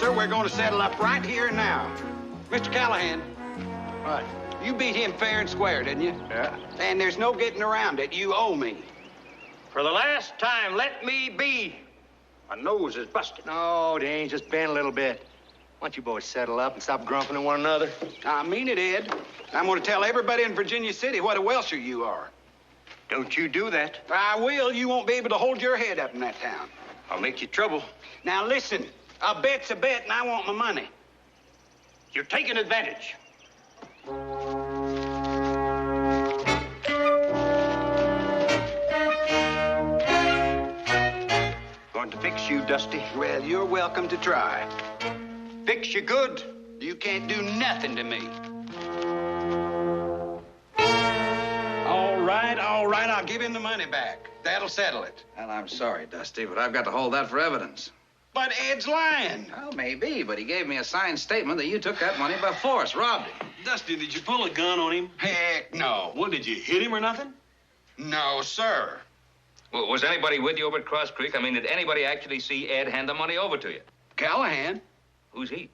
sir. We're going to settle up right here and now. Mr. Callahan. What? You beat him fair and square, didn't you? Yeah. And there's no getting around it. You owe me. For the last time, let me be. My nose is busted. No, it ain't. Just bend a little bit. Why don't you boys settle up and stop grumping at one another? I mean it, Ed. I'm going to tell everybody in Virginia City what a Welsher you are. Don't you do that. I will. You won't be able to hold your head up in that town. I'll make you trouble. Now, listen. A bet's a bet, and I want my money. You're taking advantage. Going to fix you, Dusty. Well, you're welcome to try. Fix you good. You can't do nothing to me. All right, I'll give him the money back. That'll settle it. Well, I'm sorry, Dusty, but I've got to hold that for evidence. But Ed's lying. Well, maybe, but he gave me a signed statement that you took that money by force, robbed him. Dusty, did you pull a gun on him? Heck no. What, did you hit him or nothing? No, sir. Well, was anybody with you over at Cross Creek? I mean, did anybody actually see Ed hand the money over to you? Callahan, Who's he?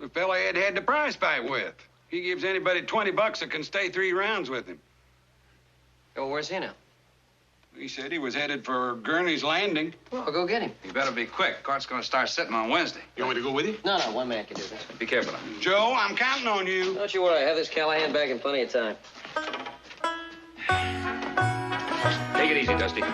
the fella Ed had the prize fight with. He gives anybody $20 that can stay 3 rounds with him. Oh, where's he now? He said he was headed for Gurney's Landing. Well, I'll go get him. You better be quick. Court's going to start sitting on Wednesday. You want me to go with you? No, one man can do that. Be careful now. Joe, I'm counting on you. Don't you worry. I have this Callahan back in plenty of time. Take it easy, Dusty.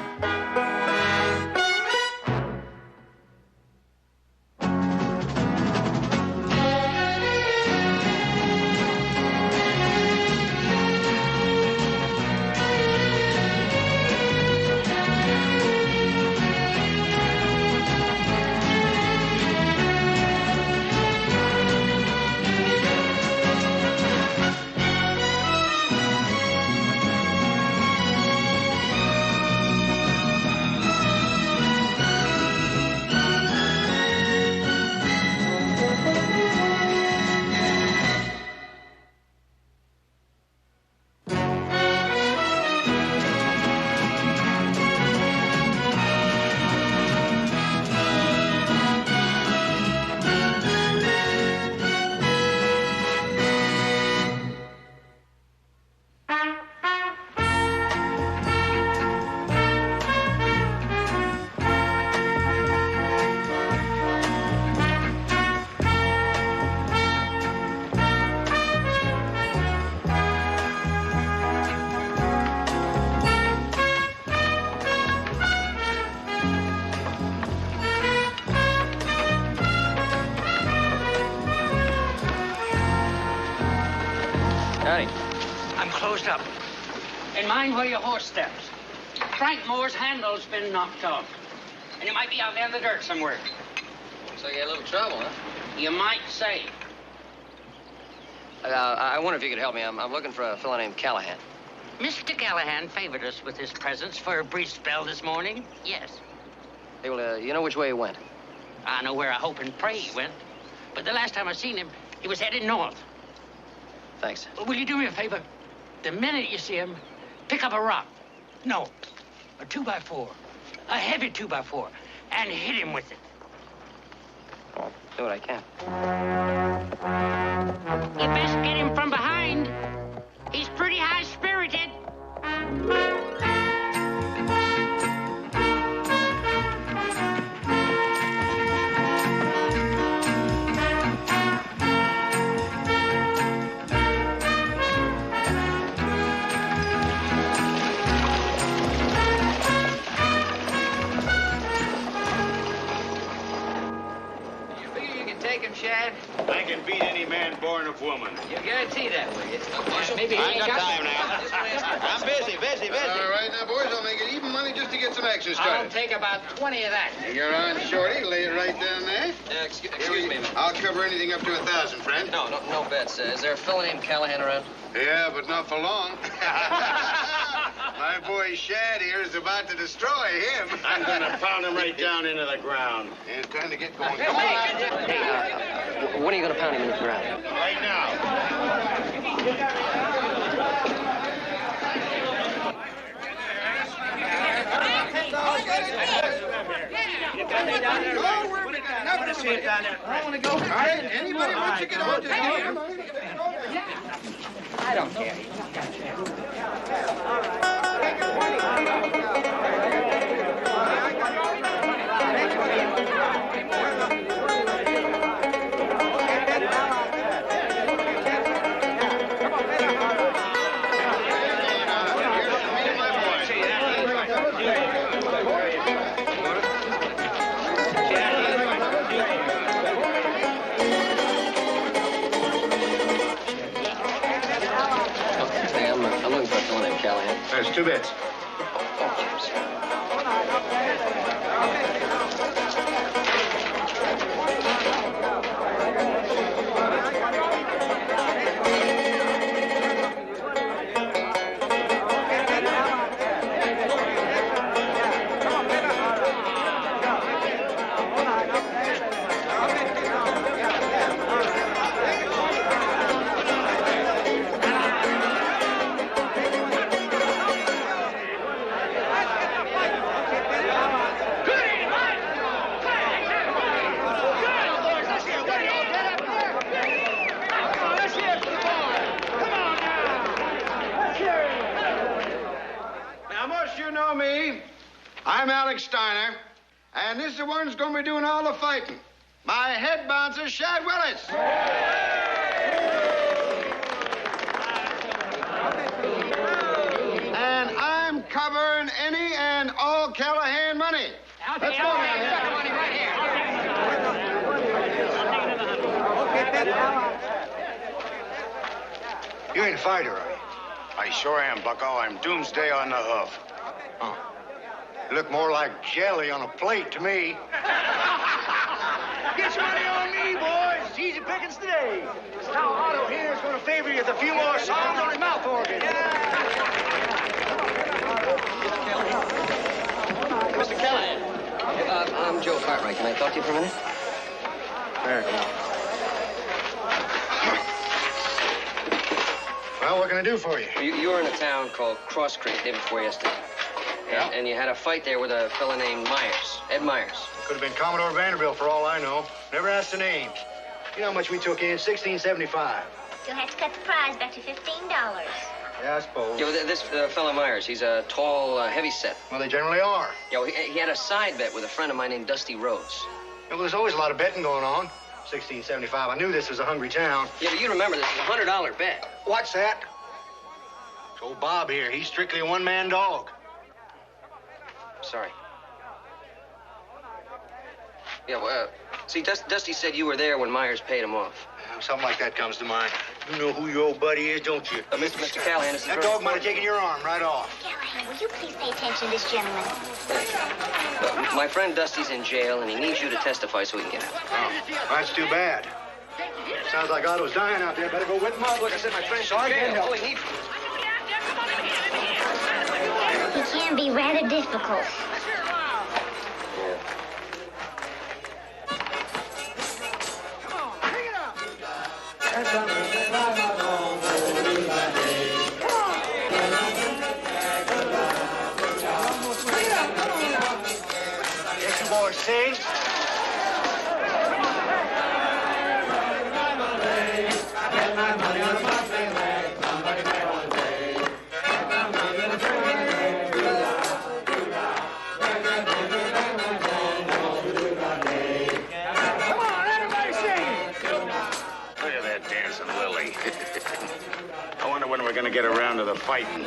I'm closed up. And mind where your horse steps. Frank Moore's handle's been knocked off. And it might be out there in the dirt somewhere. Looks like you had a little trouble, huh? You might say. I wonder if you could help me. I'm looking for a fellow named Callahan. Mr. Callahan favored us with his presence for a brief spell this morning. Yes. Hey, well, you know which way he went? I know where I hope and pray he went. But the last time I seen him, he was headed north. Thanks. Will you do me a favor? The minute you see him, pick up a rock. No, a 2x4. A heavy 2x4. And hit him with it. I'll do what I can. You best get him from behind. He's pretty high-spirited. Shad? I can beat any man born of woman. You guarantee that, will you? Maybe I ain't got time now. I'm busy. All right, now, boys, I'll make it even money just to get some action I'll started. take about 20 of that. You're on, Shorty. Lay it right down there. Excuse me a minute. I'll cover anything up to 1,000, friend. No bets. Is there a fellow named Callahan around? Yeah, but not for long. My boy Shad here is about to destroy him. I'm going to pound him right down into the ground. And it's time to get going. Hey, when are you going to pound him into the ground? Right now. see it down there. I want to go. All right, anybody wants to get on, just give them. I don't care. I'm looking for a fellow named Callahan. There's 2 bits. I'm Alex Steiner, and this is the one who's going to be doing all the fighting. My head bouncer, Shad Willis. And I'm covering any and all Callahan money. Let's go now. Money right here. You ain't a fighter, are you? I sure am, bucko. I'm doomsday on the hoof. Oh. You look more like jelly on a plate to me. Get your money on me, boys. It's easy pickings today. Now Otto here is going to favor you with a few more songs on his mouth organ. Mr. Callahan. I'm Joe Cartwright. Can I talk to you for a minute? There. Well, what can I do for you? You were in a town called Cross Creek day before yesterday. Yeah? And you had a fight there with a fella named Myers, Ed Myers. Could have been Commodore Vanderbilt for all I know. Never asked the name. You know how much we took in? $16.75. You'll have to cut the prize back to $15. Yeah, I suppose. Yeah, well, this fella Myers, he's a tall, heavy set. Well, they generally are. Yeah, well, he had a side bet with a friend of mine named Dusty Rhodes. Yeah, well, there's always a lot of betting going on. $16.75. I knew this was a hungry town. Yeah, but you remember this is a $100 bet. What's that? It's old Bob here. He's strictly a one-man dog. Sorry. Yeah, well, see, Dusty said you were there when Myers paid him off. Yeah, something like that comes to mind. You know who your old buddy is, don't you? Mr. Callahan, this is That dog might have taken your arm right off. Callahan, will you please pay attention to this gentleman? My friend Dusty's in jail, and he needs you to testify so he can get out. Oh, that's too bad. Sounds like Otto's dying out there. Better go with him up. Like I said, my friend's in jail. All he needs... He can be rather difficult. Yes, you boys sing. I wonder when we're going to get around to the fighting.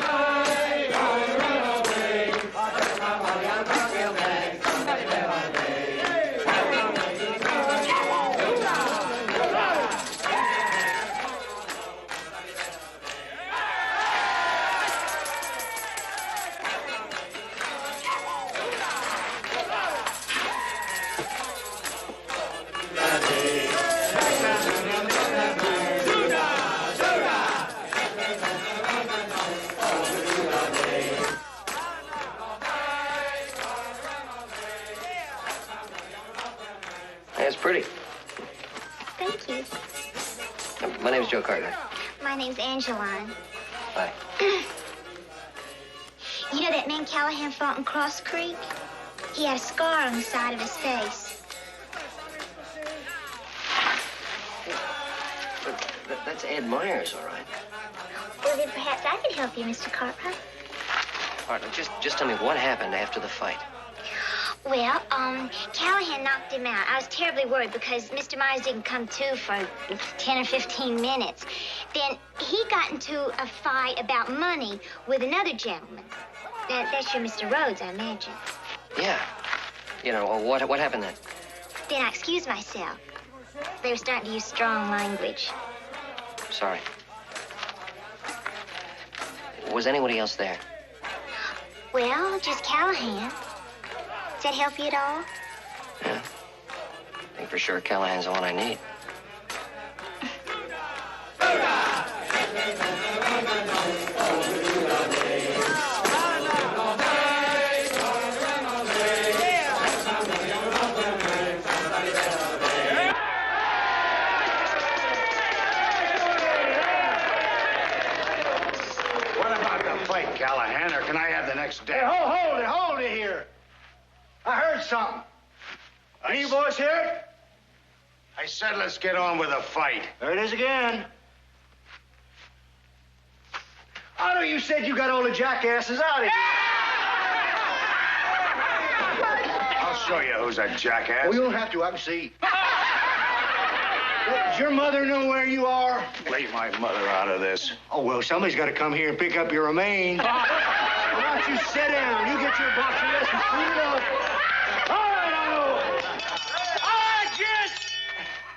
That's pretty. Thank you. My name's Joe Cartwright. My name's Angeline. Hi. You know that man Callahan fought in Cross Creek? He had a scar on the side of his face. That's Ed Myers, all right. Well, then perhaps I could help you, Mr. Cartwright. Partner, just tell me what happened after the fight. Well, Callahan knocked him out. I was terribly worried because Mr. Myers didn't come to for 10 or 15 minutes. Then he got into a fight about money with another gentleman. That's your Mr. Rhodes, I imagine. Yeah. You know, what happened then? Then I excused myself. They were starting to use strong language. Sorry. Was anybody else there? Well, just Callahan. Does that help you at all? Yeah. I think for sure Callahan's the one I need. What about the fight, Callahan, or can I have the next day? Hey, hold it here. I heard something. Any you boys hear it? I said let's get on with the fight. There it is again. Otto, you said you got all the jackasses out of here. I'll show you who's a jackass. Well, you don't have to. I can see. Does your mother know where you are? Leave my mother out of this. Oh, well, somebody's got to come here and pick up your remains. Why don't you sit down? You get your boxing lessons cleaned up. All right, Otto. All right, gents.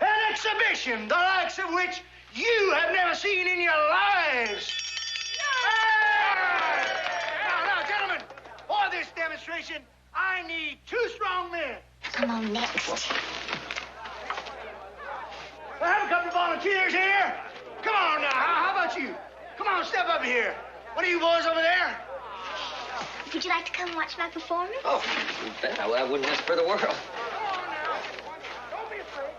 An exhibition, the likes of which you have never seen in your lives. Now, gentlemen, for this demonstration, I need 2 strong men. Come on, next. I have a couple of volunteers here. Come on now. How about you? Come on, step up here. What are you boys over there? Would you like to come watch my performance? Oh, you bet. I wouldn't miss for the world. Don't be afraid.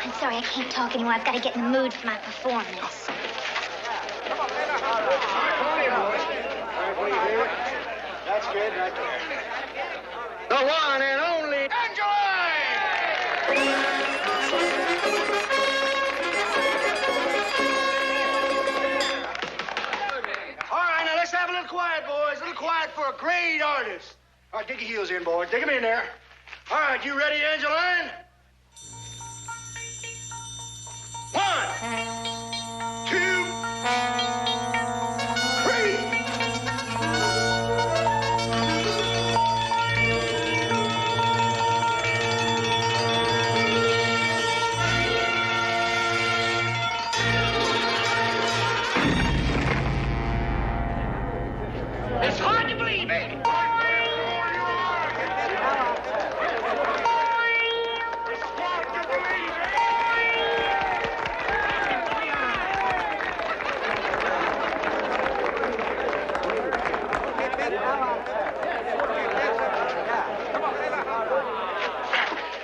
I'm sorry, I can't talk anymore. I've got to get in the mood for my performance. That's good, right there. The one and only Angela! All right, now let's have a little quiet, boys. A little quiet for a great artist. All right, dig your heels in, boys. Dig them in there. All right, you ready, Angeline? 1, 2, 3. It's hard to believe it.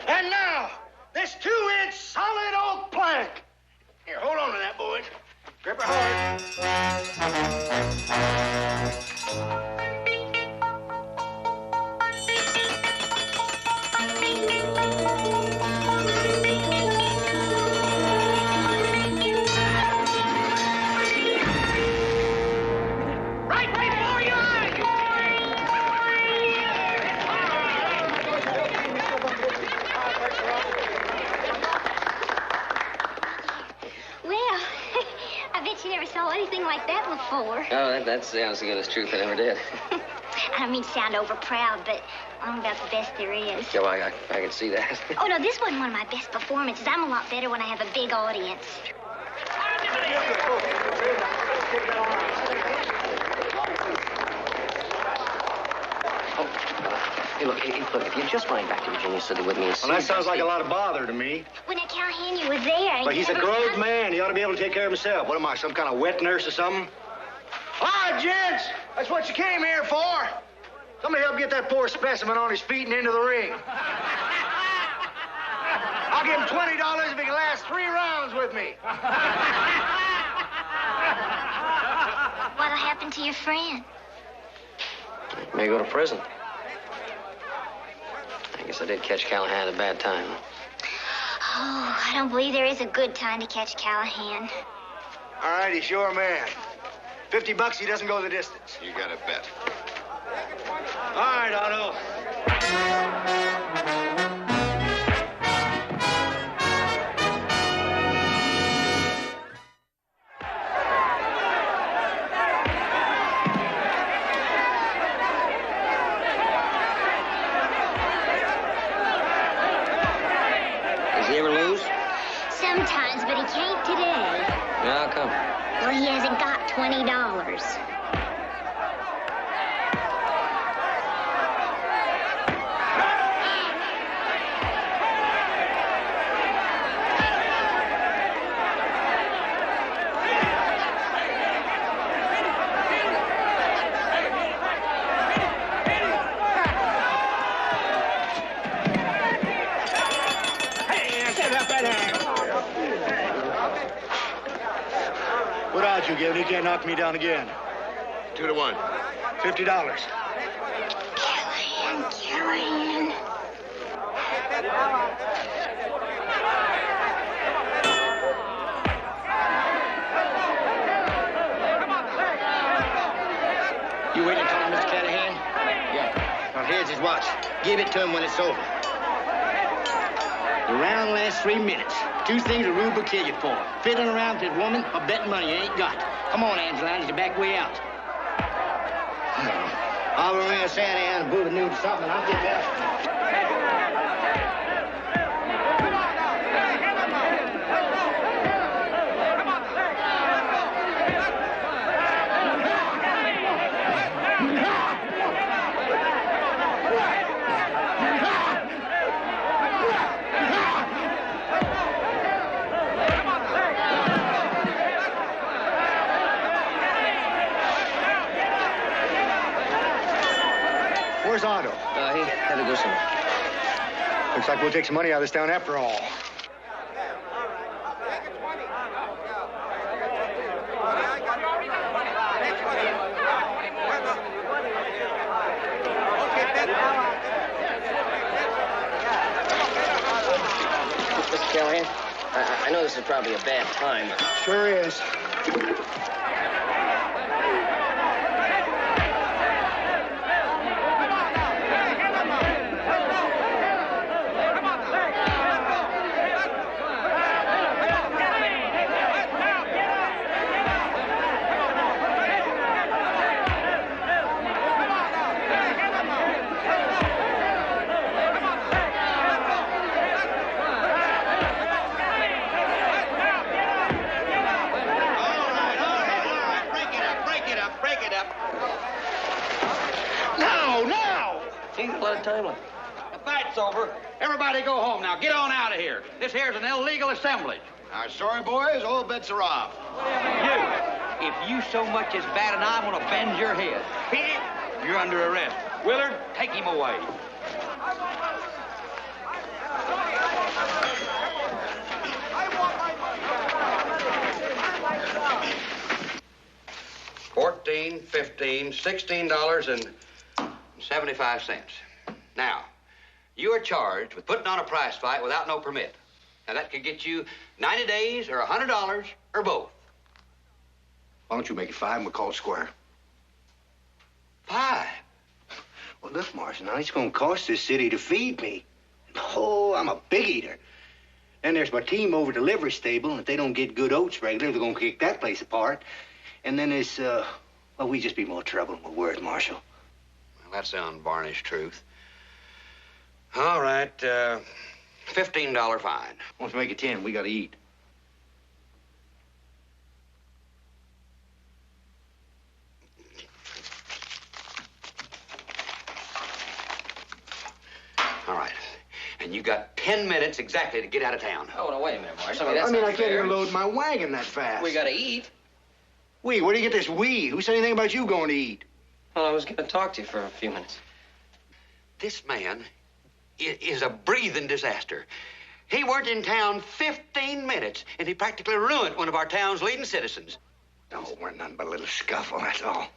And now, this 2-inch solid oak plank. Here, hold on to that, boys. Grip her hard. Right before your eyes. Well, I bet you never saw anything like that before. Oh, that sounds the honest truth. I never did. I don't mean to sound over proud, but I'm about the best there is. Yeah, well, I can see that. Oh, no, this wasn't one of my best performances. I'm a lot better when I have a big audience. Hey, look, if you'd just fly back to Virginia City with me and see... Well, that sounds like a lot of bother to me. When at Callahan, you were there. But he's a grown man. He ought to be able to take care of himself. What am I, some kind of wet nurse or something? All right, gents. That's what you came here for. Somebody help get that poor specimen on his feet and into the ring. I'll give him $20 if he can last 3 rounds with me. What'll happen to your friend? May go to prison. I guess I did catch Callahan at a bad time. Oh, I don't believe there is a good time to catch Callahan. All right, he's your man. $50 he doesn't go the distance. You got a bet. All right, Otto. Does he ever lose? Sometimes, but he can't today. How come? Well, he hasn't got $20. What odds you giving? He can't knock me down again. 2 to 1. $50. Callahan. You waiting to tell him, Mr. Callahan? Yeah. Now, here's his watch. Give it to him when it's over. The round lasts 3 minutes. 2 things a rube will kill you for. Fiddling around with his woman or betting money you ain't got. Come on, Angeline, it's the back way out. I'll remain a Santa Ana booth new to something. I'll get that. Where's Otto? He had to go somewhere. Looks like we'll take some money out of this town after all. Mr. Callahan, I know this is probably a bad time, but... Sure is. The fight's over. Everybody go home now. Get on out of here. This here's an illegal assemblage. Our sorry, boys. All bets are off. You, if you so much as bat an eye, I'm gonna bend your head. You're under arrest. Willard, take him away. $14, $15, $16.75. Now, you are charged with putting on a prize fight without no permit. Now, that could get you 90 days or $100 or both. Why don't you make it 5 and we'll call it square? 5? Well, look, Marshal, now it's going to cost this city to feed me. Oh, I'm a big eater. Then there's my team over at the livery stable, and if they don't get good oats regular, they're going to kick that place apart. And then there's, well, we just be more trouble than we're worth, Marshal. Well, that's the unvarnished truth. All right, $15 fine. Let's make it 10. We got to eat. All right. And you got 10 minutes exactly to get out of town. Oh, no, wait a minute, Marshal. That's not I can't fair. even load my wagon that fast. We gotta eat. We? Where do you get this we? Who said anything about you going to eat? Well, I was gonna talk to you for a few minutes. This man is a breathing disaster. He weren't in town 15 minutes, and he practically ruined one of our town's leading citizens. No, it weren't nothing but a little scuffle, that's all.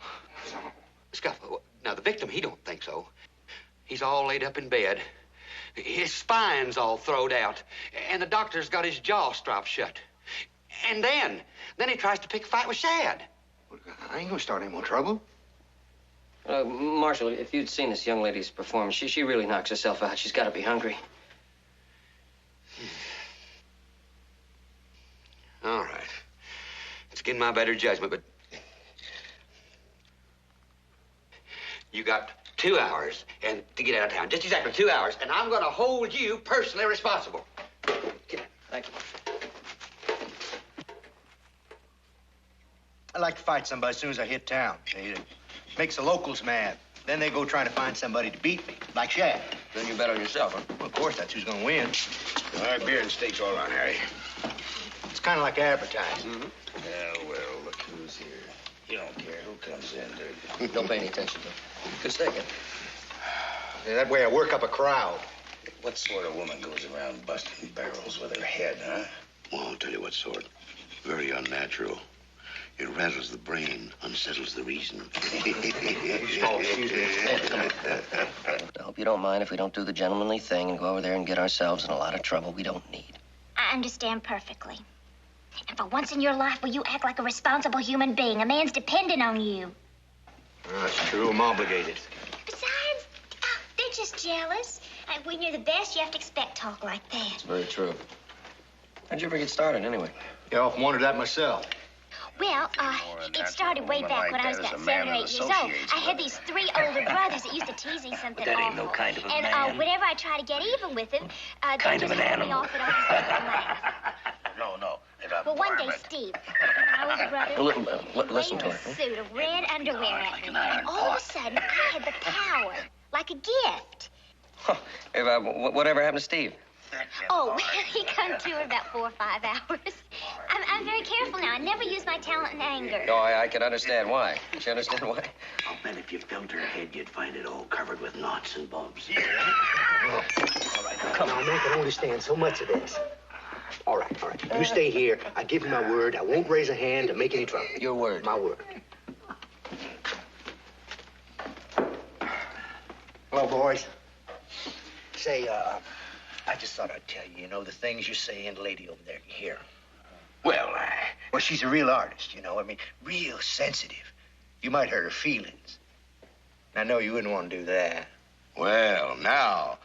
Scuffle? Now, the victim, he don't think so. He's all laid up in bed. His spine's all throwed out, and the doctor's got his jaw strapped shut. And then he tries to pick a fight with Shad. I ain't gonna start any more trouble. Marshal, if you'd seen this young lady's performance, she really knocks herself out. She's got to be hungry. All right. It's against my better judgment, but you got 2 hours and to get out of town. Just exactly 2 hours, and I'm going to hold you personally responsible. Get out. Thank you. I like to fight somebody as soon as I hit town. It makes the locals mad. Then they go trying to find somebody to beat me, like Shad. Then you bet on yourself, huh? Well, of course, that's who's gonna win. All right, beer and steaks all around, Harry. It's kind of like advertising. Yeah, well, look who's here. You don't care who comes in, do you? Don't pay any attention to him. Good steak, huh? Yeah, that way I work up a crowd. What sort of woman goes around busting barrels with her head, huh? Well, I'll tell you what sort. Very unnatural. It rattles the brain, unsettles the reason. I hope you don't mind if we don't do the gentlemanly thing and go over there and get ourselves in a lot of trouble we don't need. I understand perfectly. And for once in your life, will you act like a responsible human being? A man's dependent on you. That's true. I'm obligated. Besides, they're just jealous. And when you're the best, you have to expect talk like that. It's very true. How'd you ever get started, anyway? Yeah, I often wondered that myself. Well, it started way back when I was about 7 or 8 years old. I had these 3 older brothers that used to tease me something That ain't awful. no kind of a and man. whenever I try to get even with them, Kind they of just an cut me animal. off and always make them laugh. No. Well, one day, Steve, my older brother, Listen waved to a her. suit of red underwear at like me. an iron And all of pot. a sudden, I had the power, like a gift. Whatever happened to Steve? Oh, well, he come to in about 4 or 5 hours. I'm very careful now. I never use my talent in anger. No, I can understand why. Can you understand why? I'll bet if you felt her head, you'd find it all covered with knots and bumps. All right, come on. A man can only stand so much of this. All right. You stay here. I give you my word. I won't raise a hand to make any trouble. Your word. My word. Hello, boys. Say, I just thought I'd tell you, the things you say and the lady over there can hear. Well, Well, she's a real artist, real sensitive. You might hurt her feelings. I know you wouldn't want to do that. well, now.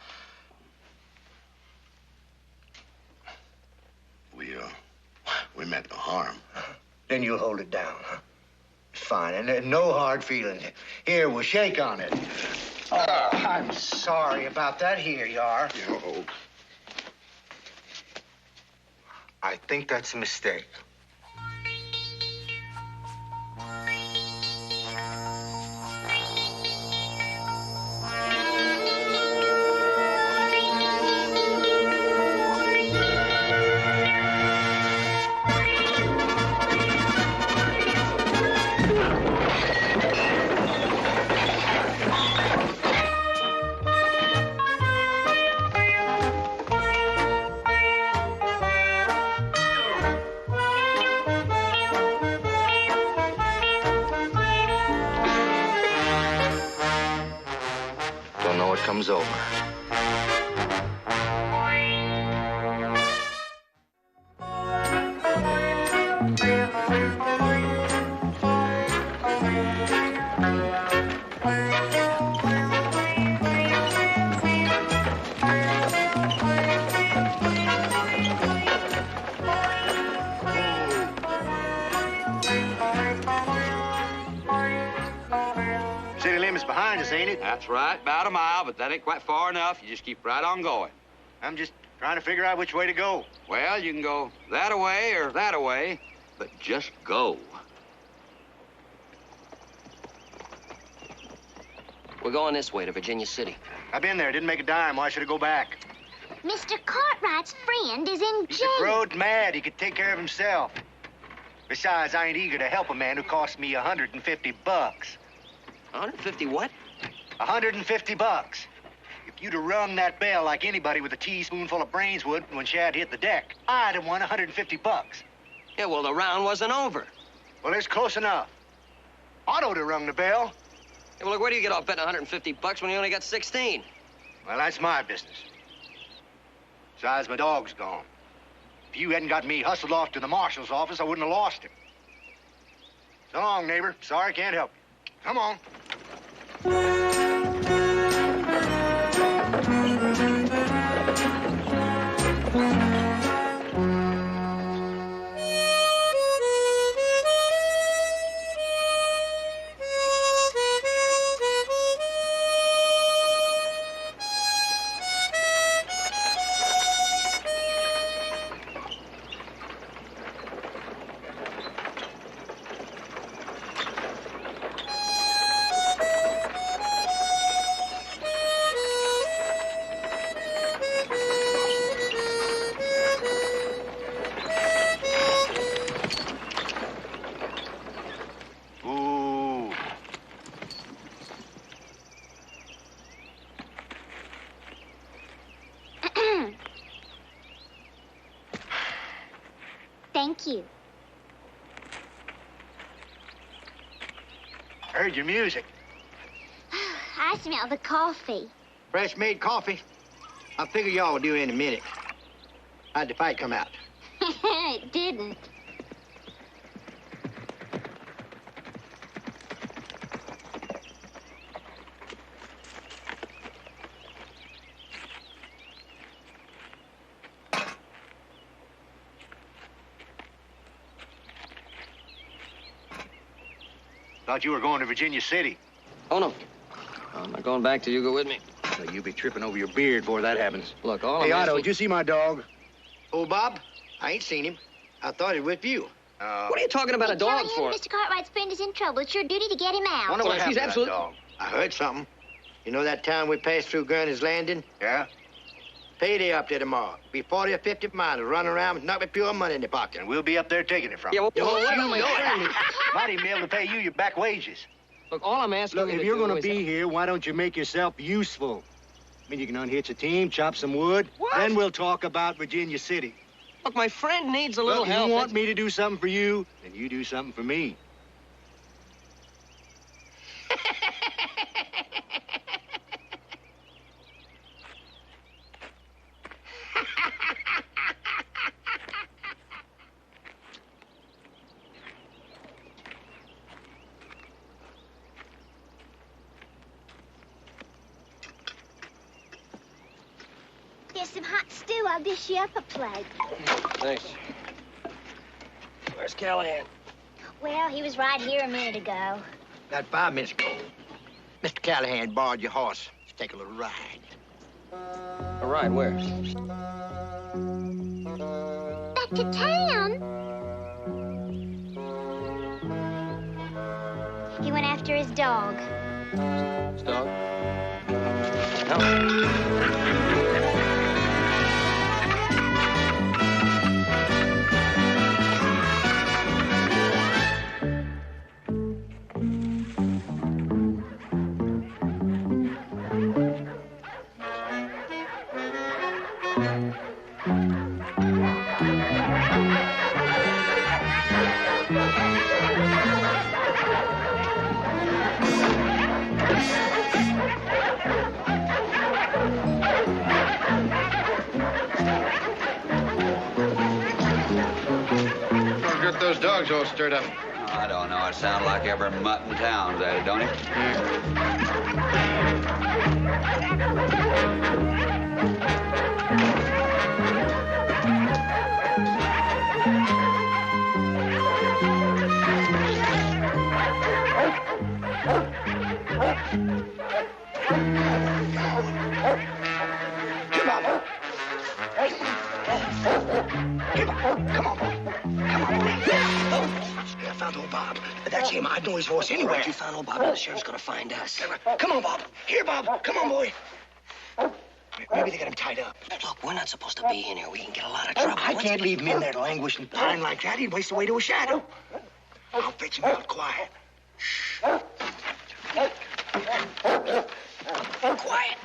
We meant no harm. Then you'll hold it down, huh? Fine, and no hard feelings. Here, we'll shake on it. Oh, I'm sorry about that. Here you are. I think that's a mistake. Don't know what comes over. City limit's behind us, ain't it? That's right, about a mile, but that ain't quite far enough. You just keep right on going. I'm just trying to figure out which way to go. Well, you can go that-a-way or that-a-way, but just go. We're going this way to Virginia City. I've been there. Didn't make a dime. Why should I go back? Mr. Cartwright's friend is in He's jail. a road mad. He could take care of himself. Besides, I ain't eager to help a man who cost me $150. 150 what? $150. If you'd have rung that bell like anybody with a teaspoonful of brains would when Shad hit the deck, I'd have won $150. Yeah, well, the round wasn't over. Well, it's close enough. Otto'd have rung the bell. Yeah, well, look, where do you get off betting $150 when you only got 16? Well, that's my business. Besides, my dog's gone. If you hadn't got me hustled off to the marshal's office, I wouldn't have lost him. So long, neighbor. Sorry, can't help you. Come on. Thank you. Heard your music. I smell the coffee. Fresh-made coffee. I figure y'all will do in a minute. How'd the fight come out? It didn't. Thought you were going to Virginia City. Oh, no. I'm not going back till you go with me. So you'll be tripping over your beard before that happens. Look, all Hey, I'm Otto, asking... did you see my dog? Oh, Bob? I ain't seen him. I thought he was with you. What are you talking about a dog for? Mr. Cartwright's friend is in trouble. It's your duty to get him out. Wonder what happened he's to that absolutely... dog. I heard something. You know that town we passed through Gurney's Landing? Yeah? Payday up there tomorrow. Be 40 or 50 miles running around with nothing but pure money in the pocket. And we'll be up there taking it from Yeah, well, you. what am I Don't might even be able to pay you your back wages. Look, all I'm asking Look, you if to you're do going is... to be here, why don't you make yourself useful? I mean, you can unhitch a team, chop some wood. What? Then we'll talk about Virginia City. Look, my friend needs a little Look, if help. you want me to do something for you, then you do something for me. There's some hot stew. I'll dish you up a plate. Thanks. Where's Callahan? Well, he was right here a minute ago. About 5 minutes ago, Mr. Callahan borrowed your horse. Let's take a little ride. A ride where? Back to town. He went after his dog. His dog? No. Got those dogs all stirred up. I don't know. It sounds like every mutt in town's at it, don't it? Come on. Come on, boy. Come on, boy. I found old Bob. That's him. I know his horse anywhere. You found old Bob. The sheriff's gonna find us. Come on, Bob. Here, Bob. Come on, boy. Maybe they got him tied up. Look, we're not supposed to be in here. We can get a lot of trouble. I can't leave him in there languishing behind like that. He'd waste away to a shadow. I'll fetch him out quiet. Quiet.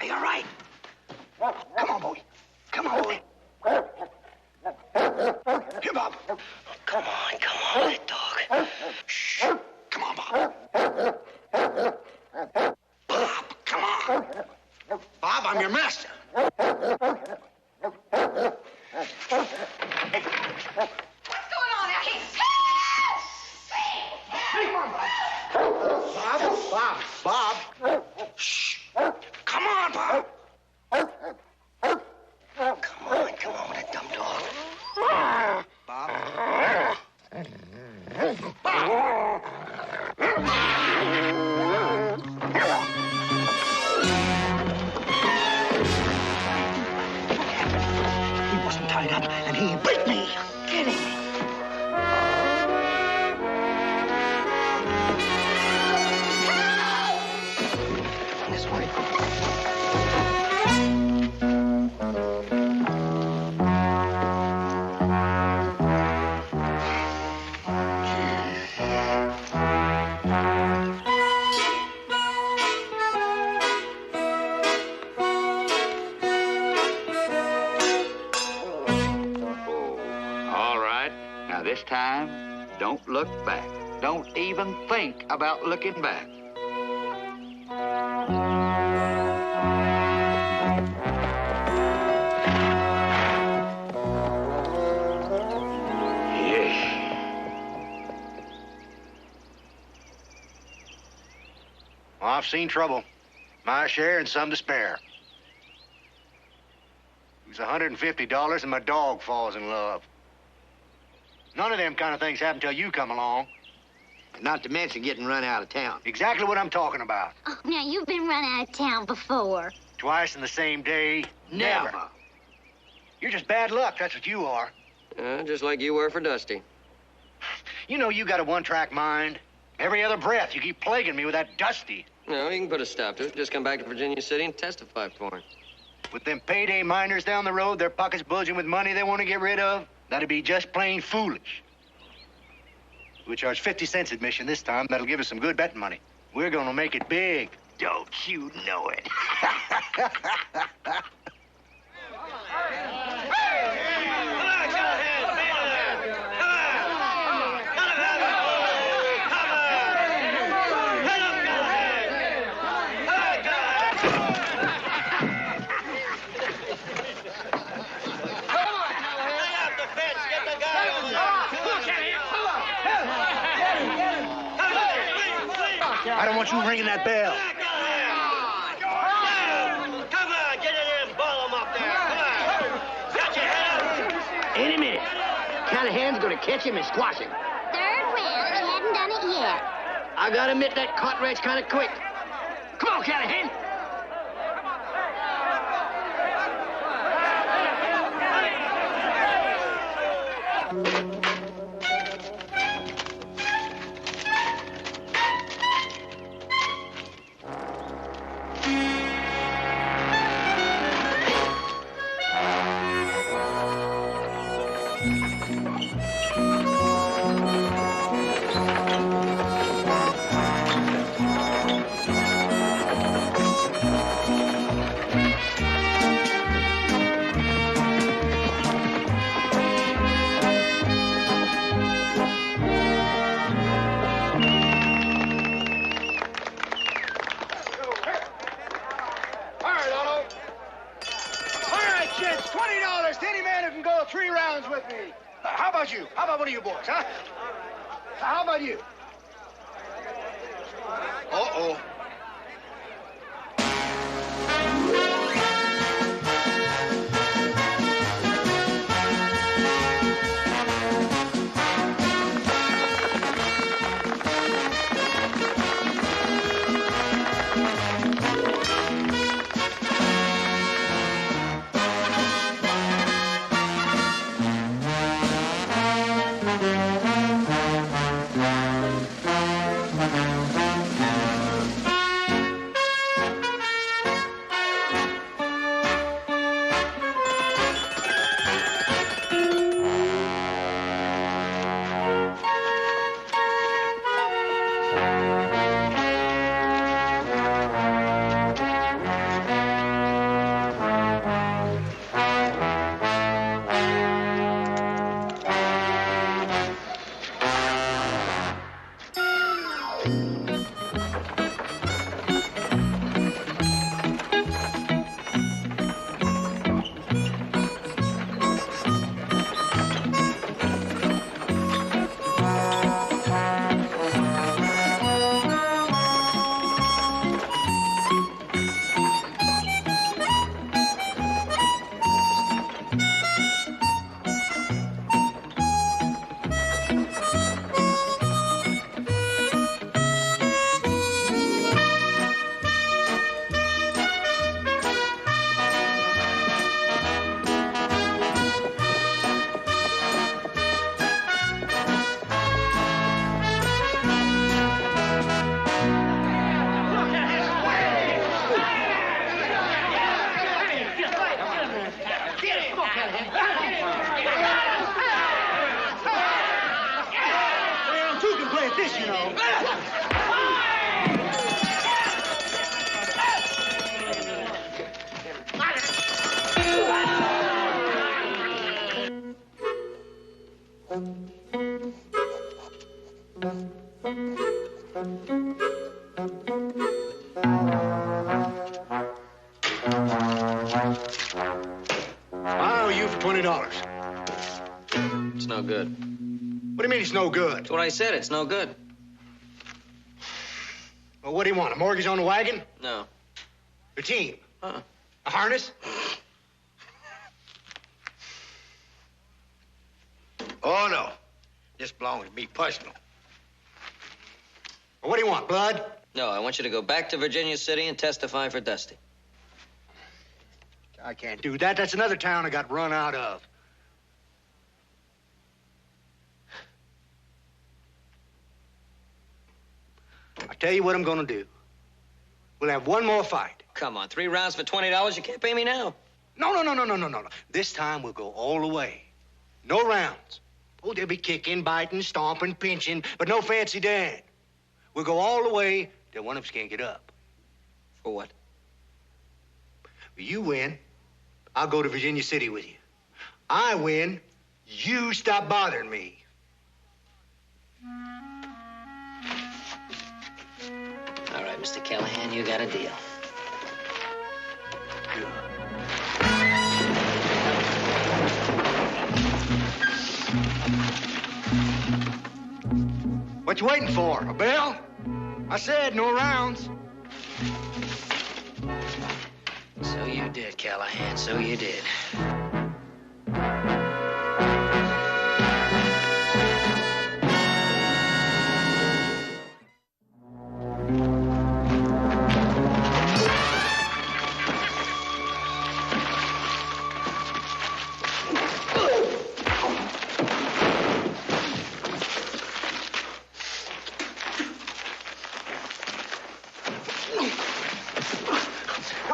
Are you all right? Come on, boy. Come on, boy. Here, Bob. Come on, little dog. Shh. Come on. right up and he bit me. Get him. This way. All right. Now this time, don't look back. Don't even think about looking back. Well, I've seen trouble. My share and some to spare. It was $150 and my dog falls in love. None of them kind of things happen till you come along. Not to mention getting run out of town. Exactly what I'm talking about. Oh, now, you've been run out of town before. Twice in the same day? Never. You're just bad luck, that's what you are. Just like you were for Dusty. You know you got a one-track mind. Every other breath, you keep plaguing me with that Dusty. No, you can put a stop to it. Just come back to Virginia City and testify for him. With them payday miners down the road, their pockets bulging with money they want to get rid of, that'd be just plain foolish. We charge 50 cents admission this time. That'll give us some good betting money. We're gonna make it big. Don't you know it? I don't want you ringing that bell. Come on, get in there and ball him up there. Come on. Got your head up. Any minute. Callahan's gonna catch him and squash him. Third round, he hadn't done it yet. I gotta admit that Cartwright's kind of quick. Come on, Callahan. $20 to any man who can go 3 rounds with me. How about you? How about one of you boys, huh? How about you? Uh-oh. I owe you for $20. It's no good. What do you mean it's no good? That's what I said. It's no good. Well, what do you want? A mortgage on the wagon? No. A team? Uh-uh. A harness? Oh, no. This belongs to me personal. Well, what do you want, blood? No, I want you to go back to Virginia City and testify for Dusty. I can't do that. That's another town I got run out of. I tell you what I'm gonna do. We'll have one more fight. Come on, 3 rounds for $20. You can't pay me now. No. This time we'll go all the way. No rounds. Oh, there'll be kicking, biting, stomping, pinching, but no fancy Dan. We'll go all the way till one of us can't get up. For what? You win, I'll go to Virginia City with you. I win, you stop bothering me. All right, Mr. Callahan, you got a deal. What you waiting for? A bell? I said no rounds. So you did, Callahan. So you did.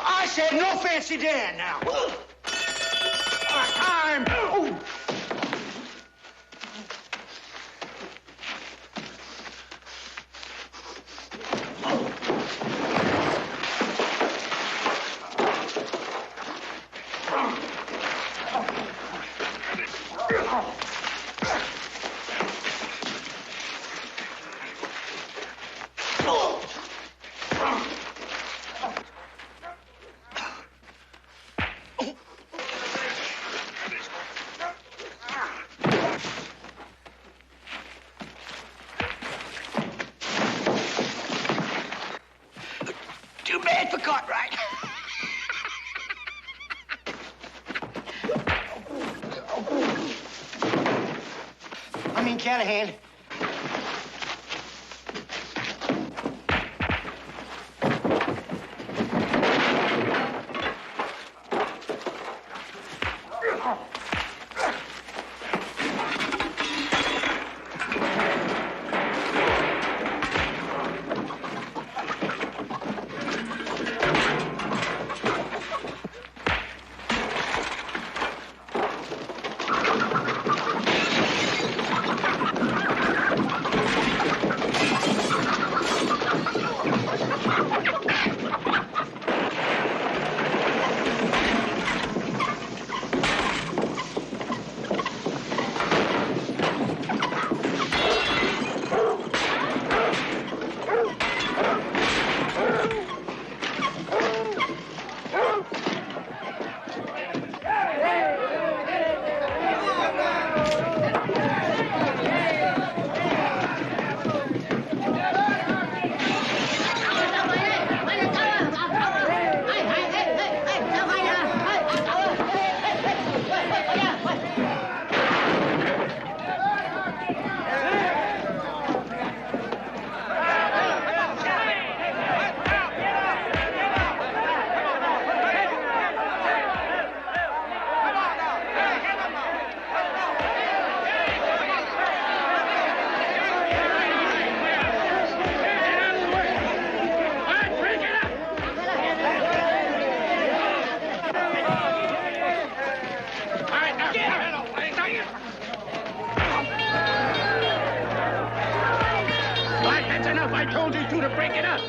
I said no fancy Dan now. Time. Oh. Too bad for Cartwright. I mean, Callahan. I told you to break it up.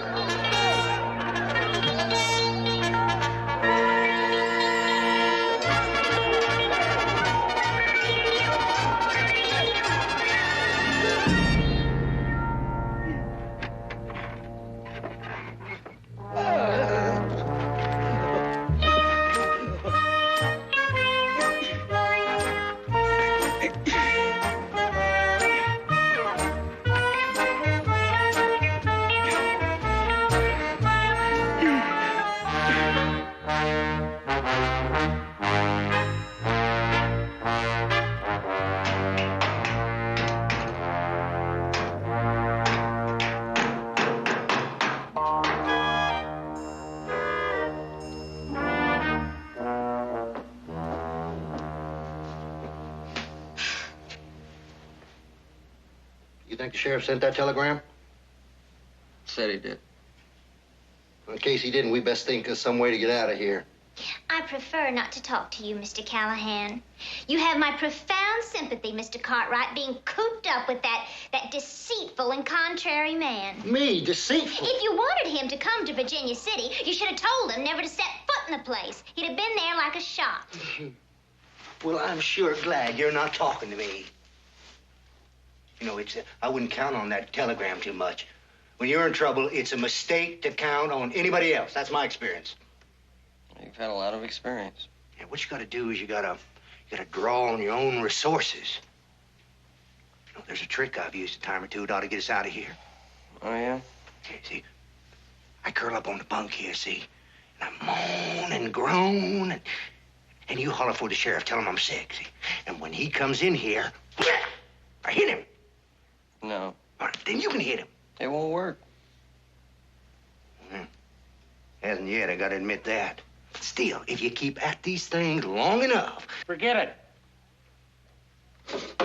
You think the sheriff sent that telegram? Said he did. In case he didn't, we best think of some way to get out of here. I prefer not to talk to you, Mr. Callahan. You have my profound sympathy, Mr. Cartwright, being cooped up with that deceitful and contrary man. Me? Deceitful? If you wanted him to come to Virginia City, you should have told him never to set foot in the place. He'd have been there like a shot. Well, I'm sure glad you're not talking to me. You know, I wouldn't count on that telegram too much. When you're in trouble, it's a mistake to count on anybody else. That's my experience. You've had a lot of experience. Yeah, what you gotta do is you gotta draw on your own resources. You know, there's a trick I've used a time or two that ought to get us out of here. Oh, yeah? Yeah, see, I curl up on the bunk here, see, and I moan and groan, and you holler for the sheriff, tell him I'm sick, see? And when he comes in here, I hit him. No. All right, then you can hit him. It won't work. Hasn't yet, I gotta admit that. Still, if you keep at these things long enough... Forget it.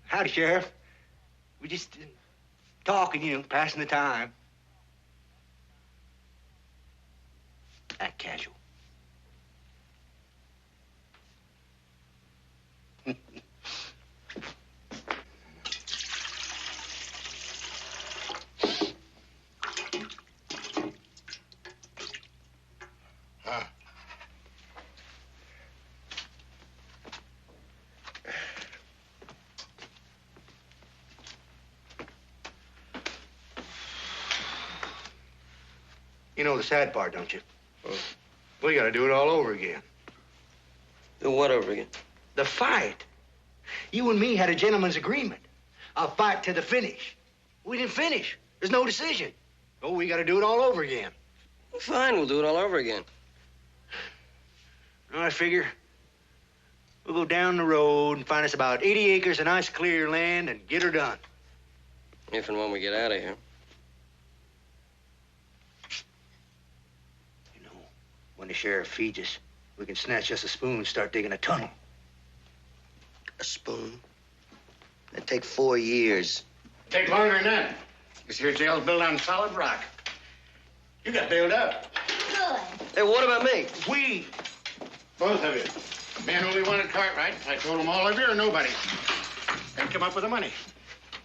Howdy, Sheriff. We just talking, you know, passing the time. Act casual. You know the sad part, don't you? We gotta do it all over again. Do what over again? The fight. You and me had a gentleman's agreement. A fight to the finish. We didn't finish. There's no decision. Oh, we gotta do it all over again. Fine, we'll do it all over again. I figure we'll go down the road and find us about 80 acres of nice clear land and get her done. If and when we get out of here. When the sheriff feeds us, we can snatch us a spoon and start digging a tunnel. A spoon? That'd take 4 years. Take longer than that. This here jail's built on solid rock. You got bailed out. Good. Hey, what about me? We. Both of you. Man only wanted Cartwright. I told him all of you or nobody. Then come up with the money.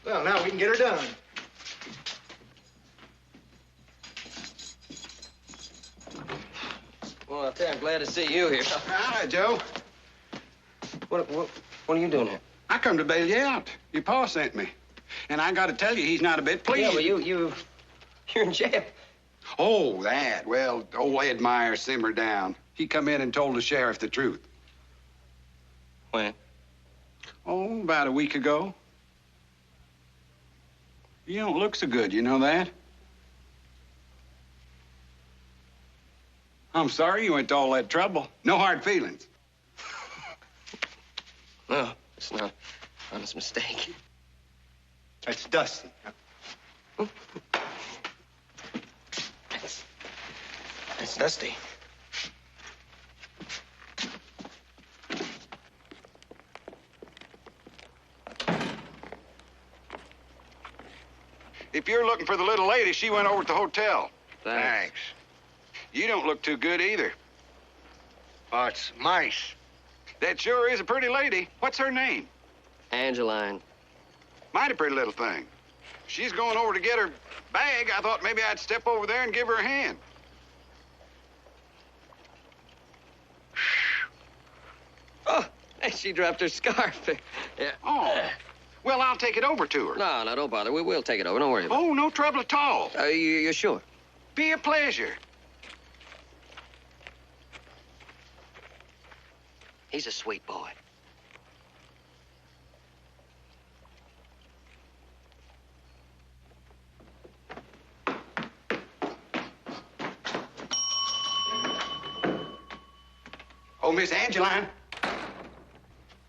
Well, now we can get her done. Well, I'll tell you, I'm glad to see you here. Hi, Joe. What are you doing here? I come to bail you out. Your pa sent me. And I got to tell you, he's not a bit pleased. Yeah, but you're in jail. Oh, that. Well, old Ed Meyer simmered down. He come in and told the sheriff the truth. When? Oh, about a week ago. You don't look so good, you know that? I'm sorry you went to all that trouble. No hard feelings. No, it's not. Honest mistake. That's Dusty. That's Dusty. If you're looking for the little lady, she went over to the hotel. Thanks. You don't look too good either. Oh, it's mice. That sure is a pretty lady. What's her name? Angeline. Mighty pretty little thing. She's going over to get her bag. I thought maybe I'd step over there and give her a hand. Oh, she dropped her scarf. Yeah. Oh. Well, I'll take it over to her. No, don't bother. We'll take it over. Don't worry about it. Oh, no trouble at all. You're sure? Be a pleasure. He's a sweet boy. Oh, Miss Angeline,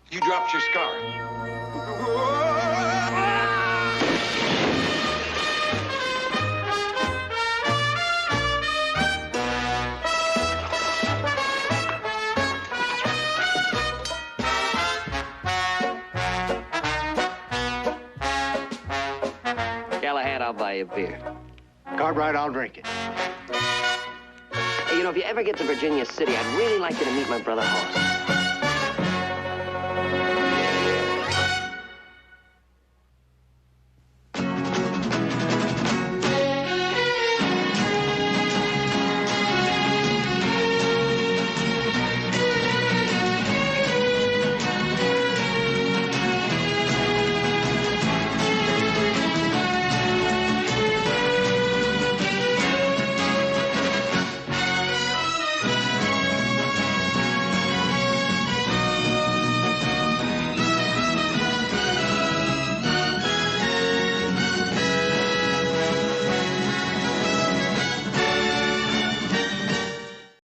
you dropped your scarf. Callahan, I'll buy you a beer. Cartwright, I'll drink it. Hey, if you ever get to Virginia City, I'd really like you to meet my brother Horace.